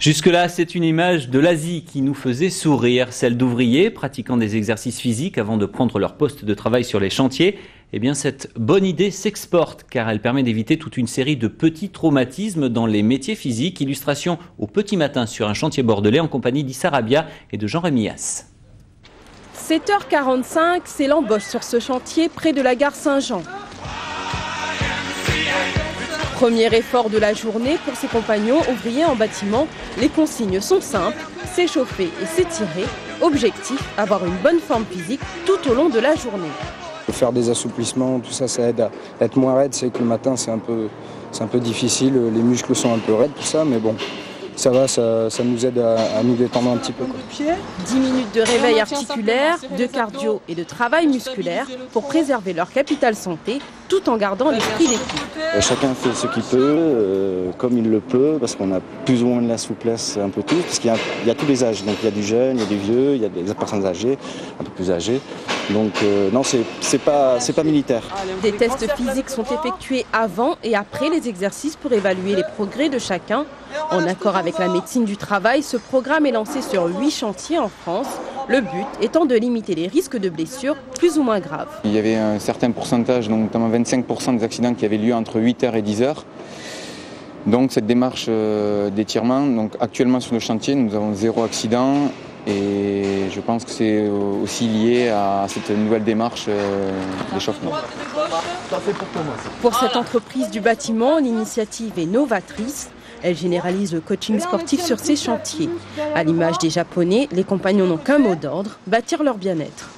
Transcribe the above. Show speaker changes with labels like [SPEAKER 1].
[SPEAKER 1] Jusque-là, c'est une image de l'Asie qui nous faisait sourire, celle d'ouvriers pratiquant des exercices physiques avant de prendre leur poste de travail sur les chantiers. Eh bien, cette bonne idée s'exporte car elle permet d'éviter toute une série de petits traumatismes dans les métiers physiques. Illustration au petit matin sur un chantier bordelais en compagnie d'Issa Rabia et de Jean-Rémy As.
[SPEAKER 2] 7h45, c'est l'embauche sur ce chantier près de la gare Saint-Jean. Premier effort de la journée pour ses compagnons ouvriers en bâtiment. Les consignes sont simples, s'échauffer et s'étirer. Objectif, avoir une bonne forme physique tout au long de la journée.
[SPEAKER 3] Faire des assouplissements, tout ça, ça aide à être moins raide. C'est que le matin, c'est un peu difficile, les muscles sont un peu raides, tout ça, mais bon, ça va, ça nous aide à nous détendre un petit peu.
[SPEAKER 2] 10 minutes de réveil articulaire, de cardio et de travail musculaire pour préserver leur capital santé tout en gardant l'esprit d'équipe.
[SPEAKER 4] Chacun fait ce qu'il peut, comme il le peut, parce qu'on a plus ou moins de la souplesse un peu tous, parce qu'il y a tous les âges. Donc il y a du jeune, il y a du vieux, il y a des personnes âgées, un peu plus âgées. Donc non, c'est pas militaire.
[SPEAKER 2] Des tests physiques sont effectués avant et après les exercices pour évaluer les progrès de chacun. En accord avec la médecine du travail, ce programme est lancé sur 8 chantiers en France. Le but étant de limiter les risques de blessures plus ou moins graves.
[SPEAKER 5] Il y avait un certain pourcentage, donc notamment 25% des accidents qui avaient lieu entre 8h et 10h. Donc cette démarche d'étirement, donc actuellement sur le chantier, nous avons 0 accident. Et je pense que c'est aussi lié à cette nouvelle démarche d'échauffement.
[SPEAKER 2] Pour cette entreprise du bâtiment, l'initiative est novatrice. Elle généralise le coaching sportif sur ses chantiers. À l'image des Japonais, les compagnons n'ont qu'un mot d'ordre, bâtir leur bien-être.